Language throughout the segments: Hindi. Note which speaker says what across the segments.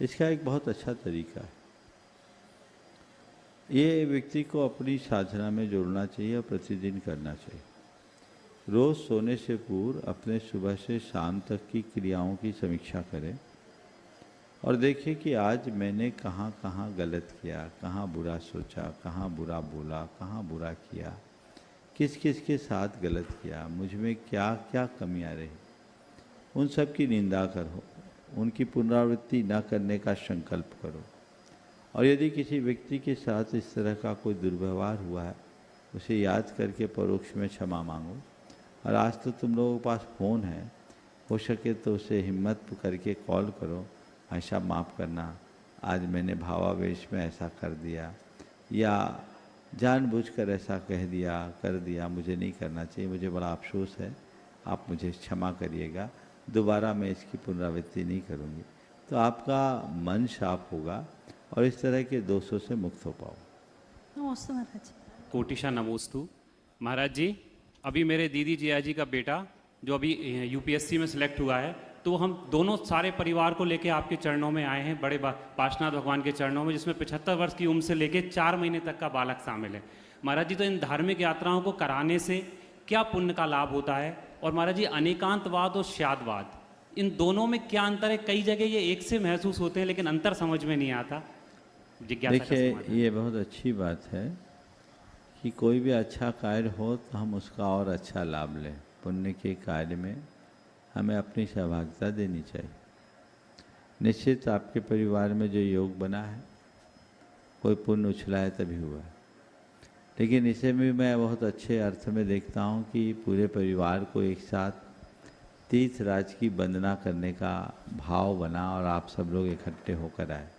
Speaker 1: इसका एक बहुत अच्छा तरीका है। ये व्यक्ति को अपनी साधना में जोड़ना चाहिए और प्रतिदिन करना चाहिए। रोज़ सोने से पूर्व अपने सुबह से शाम तक की क्रियाओं की समीक्षा करें और देखिए कि आज मैंने कहाँ कहाँ गलत किया, कहाँ बुरा सोचा, कहाँ बुरा बोला, कहाँ बुरा किया, किस किस के साथ गलत किया, मुझ में क्या क्या कमियां रही। उन सब की निंदा करो, उनकी पुनरावृत्ति न करने का संकल्प करो। और यदि किसी व्यक्ति के साथ इस तरह का कोई दुर्व्यवहार हुआ है, उसे याद करके परोक्ष में क्षमा मांगो। और आज तो तुम लोगों के पास फ़ोन है, हो सके तो उसे हिम्मत करके कॉल करो, भाई साहब माफ़ करना, आज मैंने भावावेश में ऐसा कर दिया या जानबूझकर ऐसा कह दिया कर दिया, मुझे नहीं करना चाहिए, मुझे बड़ा अफसोस है, आप मुझे क्षमा करिएगा, दोबारा मैं इसकी पुनरावृत्ति नहीं करूँगी। तो आपका मन साफ होगा और इस तरह के दोषों से मुक्त हो पाओ।
Speaker 2: नमस्ते महाराज।
Speaker 3: कोटिशा नमोस्तु। महाराज जी, अभी मेरे दीदी जिया जी का बेटा जो अभी यूपीएससी में सिलेक्ट हुआ है, तो हम दोनों सारे परिवार को लेके आपके चरणों में आए हैं, बड़े पार्श्वनाथ भगवान के चरणों में, जिसमें 75 वर्ष की उम्र से लेके 4 महीने तक का बालक शामिल है। महाराज जी, तो इन धार्मिक यात्राओं को कराने से क्या पुण्य का लाभ होता है? और महाराज जी, अनेकांतवाद और श्यादवाद, इन दोनों में क्या अंतर है? कई जगह ये एक से महसूस होते हैं लेकिन अंतर समझ में नहीं आता।
Speaker 1: देखिए, ये बहुत अच्छी बात है कि कोई भी अच्छा कार्य हो तो हम उसका और अच्छा लाभ लें। पुण्य के कार्य में हमें अपनी सहभागिता देनी चाहिए। निश्चित आपके परिवार में जो योग बना है, कोई पुण्य उछला है तभी हुआ है, लेकिन इसे भी मैं बहुत अच्छे अर्थ में देखता हूँ कि पूरे परिवार को एक साथ तीर्थराज की वंदना करने का भाव बना और आप सब लोग इकट्ठे होकर आए।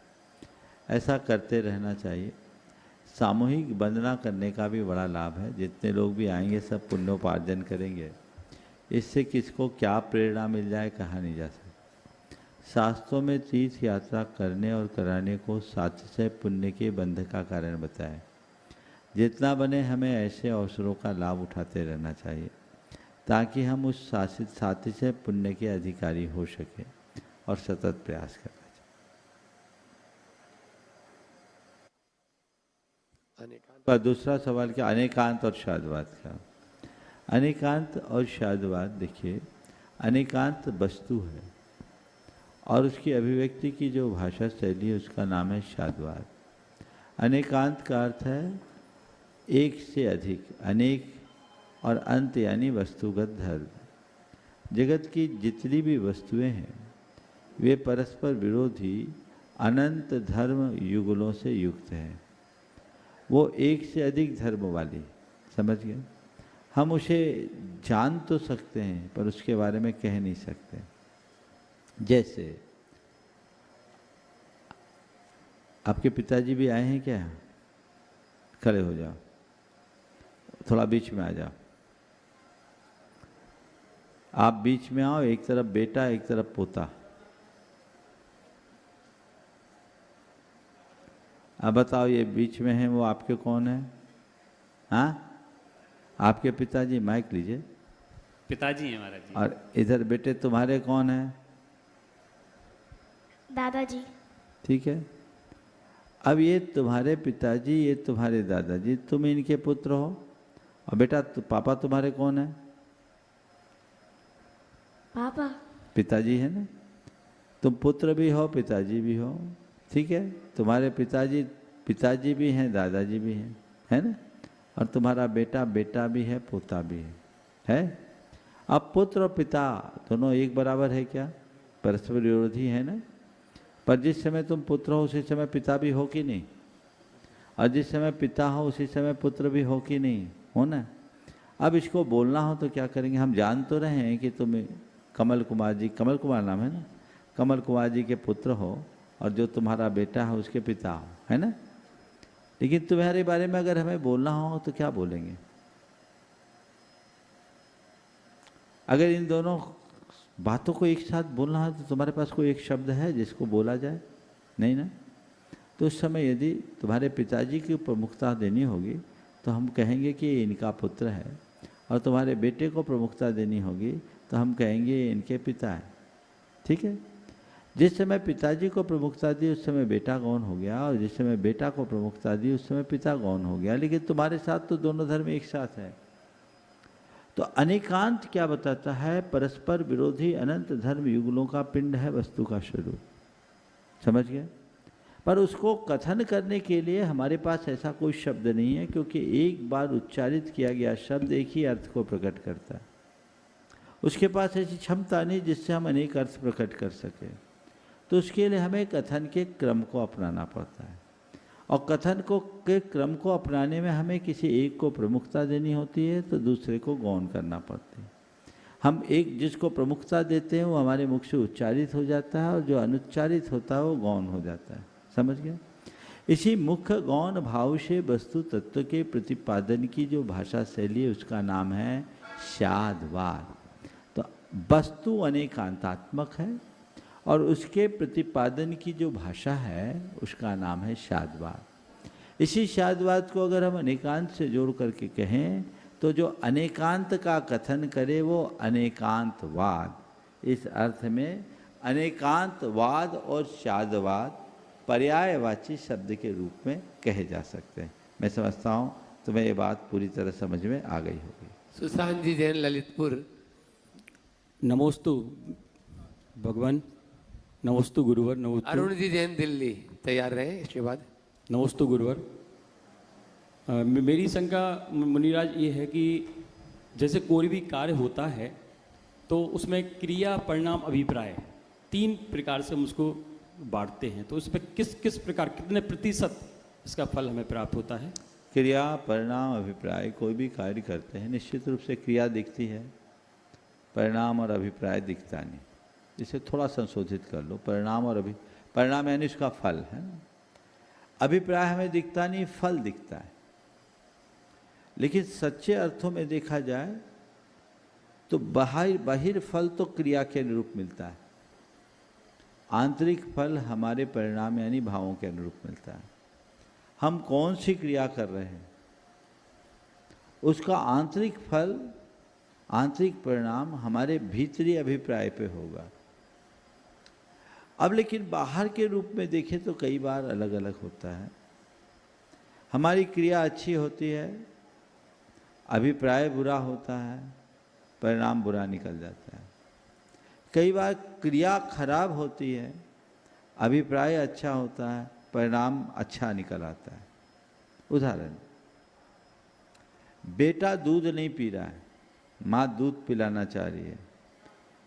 Speaker 1: ऐसा करते रहना चाहिए। सामूहिक वंदना करने का भी बड़ा लाभ है। जितने लोग भी आएंगे सब पुण्योपार्जन करेंगे। इससे किसको क्या प्रेरणा मिल जाए कहा नहीं जा सकता। शास्त्रों में तीर्थ यात्रा करने और कराने को सातिशय पुण्य के बंध का कारण बताया। जितना बने हमें ऐसे अवसरों का लाभ उठाते रहना चाहिए ताकि हम उस सातिशय पुण्य के अधिकारी हो सके और सतत प्रयास करना चाहिए। पर दूसरा सवाल क्या, अनेकांत और शादवाद का। अनेकांत और शादवाद, देखिए, अनेकांत वस्तु है और उसकी अभिव्यक्ति की जो भाषा शैली है उसका नाम है शादवाद। अनेकांत का अर्थ है एक से अधिक, अनेक और अंत यानी वस्तुगत धर्म। जगत की जितनी भी वस्तुएं हैं वे परस्पर विरोधी अनंत धर्म युगलों से युक्त हैं। वो एक से अधिक धर्म वाली, समझ गए। हम उसे जान तो सकते हैं पर उसके बारे में कह नहीं सकते। जैसे आपके पिताजी भी आए हैं क्या? खड़े हो जाओ, थोड़ा बीच में आ जाओ। आप बीच में आओ, एक तरफ बेटा एक तरफ पोता। अब बताओ, ये बीच में है वो आपके कौन है? हाँ, आपके पिताजी। माइक लीजिए।
Speaker 3: पिताजी हैं महाराज जी।
Speaker 1: और इधर बेटे तुम्हारे कौन है?
Speaker 4: दादाजी।
Speaker 1: ठीक है। अब ये तुम्हारे पिताजी, ये तुम्हारे दादाजी, तुम इनके पुत्र हो। और बेटा पापा तुम्हारे कौन है?
Speaker 4: पापा।
Speaker 1: पिताजी है ना। तुम पुत्र भी हो, पिताजी भी हो। ठीक है। तुम्हारे पिताजी भी हैं, दादाजी भी हैं, है ना। और तुम्हारा बेटा भी है, पोता भी है। अब पुत्र और पिता दोनों एक बराबर है क्या? परस्पर विरोधी है ना। पर जिस समय तुम पुत्र हो उसी समय पिता भी हो कि नहीं? और जिस समय पिता हो उसी समय पुत्र भी हो कि नहीं? हो ना। अब इसको बोलना हो तो क्या करेंगे? हम जान तो रहे हैं कि तुम कमल कुमार जी, कमल कुमार नाम है ना, कमल कुमार जी के पुत्र हो और जो तुम्हारा बेटा है उसके पिता हो, है ना। लेकिन तुम्हारे बारे में अगर हमें बोलना हो तो क्या बोलेंगे? अगर इन दोनों बातों को एक साथ बोलना है तो तुम्हारे पास कोई एक शब्द है जिसको बोला जाए? नहीं ना। तो उस समय यदि तुम्हारे पिताजी की प्रमुखता देनी होगी तो हम कहेंगे कि ये इनका पुत्र है, और तुम्हारे बेटे को प्रमुखता देनी होगी तो हम कहेंगे ये इनके पिता है। ठीक है। जिस समय पिताजी को प्रमुखता दी उस समय बेटा गौण हो गया, और जिस समय बेटा को प्रमुखता दी उस समय पिता गौण हो गया। लेकिन तुम्हारे साथ तो दोनों धर्म एक साथ है। तो अनेकांत क्या बताता है? परस्पर विरोधी अनंत धर्म युगलों का पिंड है वस्तु का स्वरूप। समझ गए? पर उसको कथन करने के लिए हमारे पास ऐसा कोई शब्द नहीं है, क्योंकि एक बार उच्चारित किया गया शब्द एक ही अर्थ को प्रकट करता है। उसके पास ऐसी क्षमता नहीं जिससे हम अनेक अर्थ प्रकट कर सकें। तो उसके लिए हमें कथन के क्रम को अपनाना पड़ता है, और कथन के क्रम को अपनाने में हमें किसी एक को प्रमुखता देनी होती है तो दूसरे को गौण करना पड़ता है। हम एक जिसको प्रमुखता देते हैं वो हमारे मुख से उच्चारित हो जाता है, और जो अनुच्चारित होता है वो गौण हो जाता है। समझ गए? इसी मुख्य गौण भाव से वस्तु तत्व के प्रतिपादन की जो भाषा शैली है उसका नाम है शादवाद। तो वस्तु अनेकांतात्मक है और उसके प्रतिपादन की जो भाषा है उसका नाम है शादवाद। इसी शादवाद को अगर हम अनेकांत से जोड़ करके कहें तो जो अनेकांत का कथन करे वो अनेकांतवाद। इस अर्थ में अनेकांतवाद और शादवाद पर्यायवाची शब्द के रूप में कहे जा सकते हैं। मैं समझता हूँ तुम्हें ये बात पूरी तरह समझ में आ गई होगी।
Speaker 4: सुशांत जी जैन ललितपुर।
Speaker 5: नमोस्तु भगवान, नमोस्तु गुरुवर, नमोस्तु।
Speaker 4: अरुण जी जैन दिल्ली, तैयार रहे इसके बाद।
Speaker 5: नमोस्तु गुरुवर। मेरी शंका मुनिराज ये है कि जैसे कोई भी कार्य होता है तो उसमें क्रिया परिणाम अभिप्राय 3 प्रकार से हम उसको बांटते हैं, तो उसमें किस किस प्रकार कितने प्रतिशत इसका फल हमें प्राप्त होता है?
Speaker 1: क्रिया परिणाम अभिप्राय, कोई भी कार्य करते हैं निश्चित रूप से क्रिया दिखती है, परिणाम और अभिप्राय दिखता नहीं। इसे थोड़ा संशोधित कर लो। परिणाम और परिणाम यानी उसका फल है ना। अभिप्राय हमें दिखता नहीं, फल दिखता है। लेकिन सच्चे अर्थों में देखा जाए तो बाहिर फल तो क्रिया के अनुरूप मिलता है, आंतरिक फल हमारे परिणाम यानी भावों के अनुरूप मिलता है। हम कौन सी क्रिया कर रहे हैं उसका आंतरिक फल, आंतरिक परिणाम हमारे भीतरी अभिप्राय पे होगा। अब लेकिन बाहर के रूप में देखें तो कई बार अलग अलग होता है। हमारी क्रिया अच्छी होती है, अभिप्राय बुरा होता है, परिणाम बुरा निकल जाता है। कई बार क्रिया खराब होती है, अभिप्राय अच्छा होता है, परिणाम अच्छा निकल आता है। उदाहरण, बेटा दूध नहीं पी रहा है, माँ दूध पिलाना चाह रही है,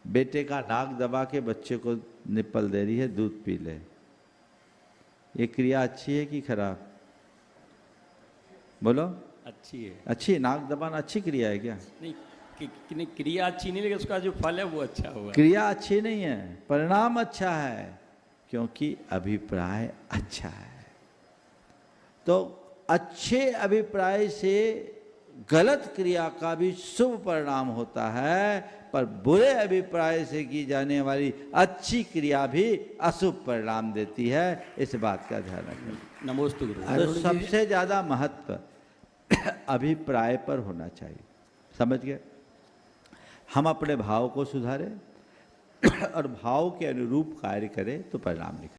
Speaker 1: बेटे का नाक दबा के बच्चे को निप्पल दे रही है दूध पी ले। ये क्रिया अच्छी है कि खराब? बोलो।
Speaker 5: अच्छी है।
Speaker 1: अच्छी है। नाक दबाना अच्छी क्रिया है क्या?
Speaker 5: नहीं, क्रिया अच्छी नहीं, लेकिन उसका जो फल है वो अच्छा हुआ।
Speaker 1: क्रिया अच्छी नहीं है, परिणाम अच्छा है, क्योंकि अभिप्राय अच्छा है। तो अच्छे अभिप्राय से गलत क्रिया का भी शुभ परिणाम होता है, पर बुरे अभिप्राय से की जाने वाली अच्छी क्रिया भी अशुभ परिणाम देती है। इस बात का ध्यान रखें।
Speaker 5: नमोस्तु गुरु।
Speaker 1: तो सबसे ज्यादा महत्व अभिप्राय पर होना चाहिए। समझ गए? हम अपने भाव को सुधारें और भाव के अनुरूप कार्य करें तो परिणाम निकले।